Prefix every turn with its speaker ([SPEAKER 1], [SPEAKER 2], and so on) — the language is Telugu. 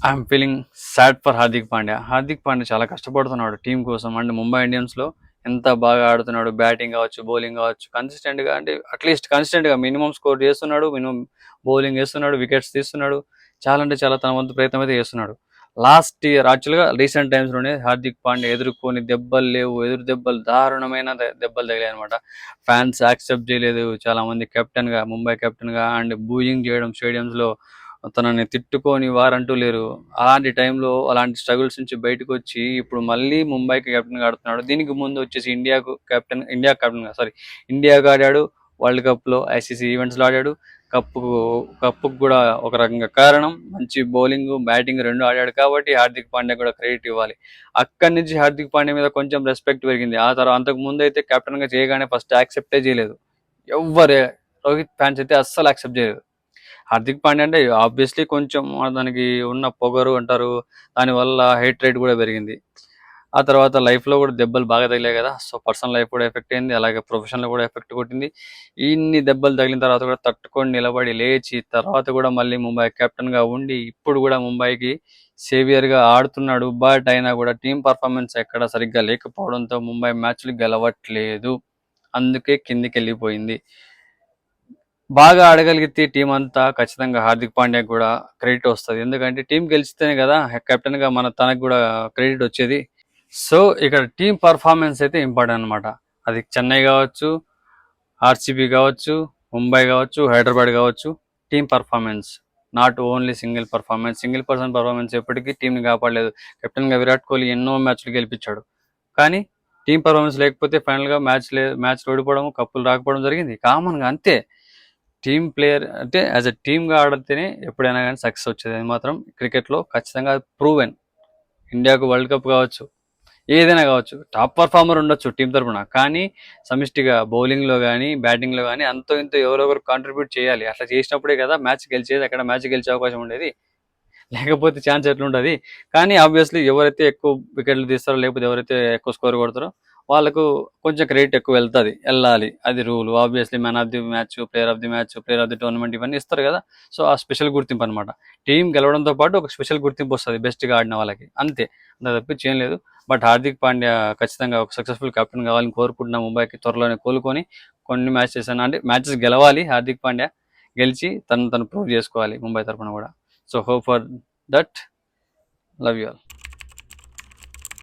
[SPEAKER 1] I'm feeling sad for Hardik Pandya. Hardik Pandya చాలా కష్టపడుతున్నాడు టీం కోసం. అండ్ ముంబై ఇండియన్స్లో ఎంత బాగా ఆడుతున్నాడు, బ్యాటింగ్ కావచ్చు, బౌలింగ్ కావచ్చు, కన్సిస్టెంట్గా అంటే అట్లీస్ట్ కన్సిస్టెంట్గా మినిమం స్కోర్ చేస్తున్నాడు, మినిమం బౌలింగ్ వేస్తున్నాడు, వికెట్స్ తీస్తున్నాడు. చాలా అంటే చాలా తన వంతు ప్రయత్నం అయితే చేస్తున్నాడు. లాస్ట్ ఇయర్ యాక్చువల్గా రీసెంట్ టైమ్స్లోనే హార్దిక్ పాండ్యా ఎదుర్కొని దెబ్బలు లేవు, ఎదురు దెబ్బలు దారుణమైన దెబ్బలు తగిలాయి అనమాట. ఫ్యాన్స్ యాక్సెప్ట్ చేయలేదు. చాలా మంది కెప్టెన్గా, ముంబై కెప్టెన్గా అండ్ బూయింగ్ చేయడం స్టేడియంస్లో, తనని తిట్టుకొని వారంటూ లేరు. అలాంటి టైంలో అలాంటి స్ట్రగుల్స్ నుంచి బయటకు వచ్చి ఇప్పుడు మళ్ళీ ముంబైకి కెప్టెన్గా ఆడుతున్నాడు. దీనికి ముందు వచ్చేసి ఇండియాకు ఆడాడు. వరల్డ్ కప్లో ఐసీసీ ఈవెంట్స్లో ఆడాడు. కప్పుకు కూడా ఒక రకంగా కారణం మంచి బౌలింగ్, బ్యాటింగ్ రెండు ఆడాడు కాబట్టి హార్దిక్ పాండ్యా కూడా క్రెడిట్ ఇవ్వాలి. అక్కడి నుంచి హార్దిక్ పాండ్యా మీద కొంచెం రెస్పెక్ట్ పెరిగింది. ఆ తర్వాత అంతకు ముందు అయితే కెప్టెన్గా చేయగానే ఫస్ట్ యాక్సెప్టే చేయలేదు ఎవ్వరే. రోహిత్ ఫ్యాన్స్ అయితే అస్సలు యాక్సెప్ట్ చేయలేదు. హార్దిక్ పాండ్యా అంటే ఆబ్వియస్లీ కొంచెం దానికి ఉన్న పొగరు అంటారు, దానివల్ల హేట్ రేట్ కూడా పెరిగింది. ఆ తర్వాత లైఫ్లో కూడా దెబ్బలు బాగా తగిలాయి కదా. సో పర్సనల్ లైఫ్ కూడా ఎఫెక్ట్ అయింది, అలాగే ప్రొఫెషన్లో కూడా ఎఫెక్ట్ కొట్టింది. ఇన్ని దెబ్బలు తగిలిన తర్వాత కూడా తట్టుకొని నిలబడి లేచి తర్వాత కూడా మళ్ళీ ముంబై కెప్టెన్గా ఉండి ఇప్పుడు కూడా ముంబైకి సేవియర్గా ఆడుతున్నాడు. బట్ అయినా కూడా టీం పర్ఫార్మెన్స్ ఎక్కడ సరిగ్గా లేకపోవడంతో ముంబై మ్యాచ్లు గెలవట్లేదు. అందుకే కిందికి వెళ్ళిపోయింది. బాగా ఆడగలిగితే టీం అంతా ఖచ్చితంగా హార్దిక్ పాండ్యాకి కూడా క్రెడిట్ వస్తుంది. ఎందుకంటే టీం గెలిచితేనే కదా కెప్టెన్గా తనకు కూడా క్రెడిట్ వచ్చేది. సో ఇక్కడ టీం పర్ఫార్మెన్స్ అయితే ఇంపార్టెంట్ అనమాట. అది చెన్నై కావచ్చు, ఆర్సీబీ కావచ్చు, ముంబై కావచ్చు, హైదరాబాద్ కావచ్చు, team performance, not only single performance. Single person performance ఎప్పటికీ టీంని కాపాడలేదు. కెప్టెన్గా విరాట్ కోహ్లీ ఎన్నో మ్యాచ్లు గెలిపించాడు, కానీ టీం పర్ఫార్మెన్స్ లేకపోతే ఫైనల్గా మ్యాచ్లు ఓడిపోవడం, కప్పులు రాకపోవడం జరిగింది కామన్గా, అంతే. టీమ్ ప్లేయర్ అంటే యాజ్ అ టీమ్గా ఆడితేనే ఎప్పుడైనా కానీ సక్సెస్ వచ్చేది. అది మాత్రం క్రికెట్లో ఖచ్చితంగా ప్రూవెన్. ఇండియాకు వరల్డ్ కప్ కావచ్చు, ఏదైనా కావచ్చు, టాప్ పర్ఫార్మర్ ఉండొచ్చు టీం తరపున, కానీ సమిష్టిగా బౌలింగ్లో కానీ బ్యాటింగ్లో కానీ అంతో ఇంతో ఎవరొకరు కాంట్రిబ్యూట్ చేయాలి. అట్లా చేసినప్పుడే కదా మ్యాచ్ గెలిచేది, అక్కడ మ్యాచ్ గెలిచే అవకాశం ఉండేది. లేకపోతే ఛాన్స్ ఎట్లుంటుంది. కానీ ఆబ్వియస్లీ ఎవరైతే ఎక్కువ వికెట్లు తీస్తారో, లేకపోతే ఎవరైతే ఎక్కువ స్కోర్ కొడతారో వాళ్ళకు కొంచెం క్రెడిట్ ఎక్కువ వెళ్ళాలి. అది rule. Obviously man of the match, player of the match, player of the tournament ఇవన్నీ ఇస్తారు కదా. సో ఆ స్పెషల్ గుర్తింపు అనమాట. టీం గెలవడంతో పాటు ఒక స్పెషల్ గుర్తింపు వస్తుంది బెస్ట్గా ఆడిన వాళ్ళకి, అంతే. అంత తప్పించి ఏం లేదు. బట్ హార్దిక్ పాండ్యా ఖచ్చితంగా ఒక సక్సెస్ఫుల్ కెప్టెన్ కావాలని కోరుకుంటున్నా. ముంబైకి త్వరలోనే కోలుకొని కొన్ని మ్యాచెస్ గెలవాలి హార్దిక్ పాండ్యా. గెలిచి తను ప్రూవ్ చేసుకోవాలి ముంబై తరఫున కూడా. So hope for that. Love you all.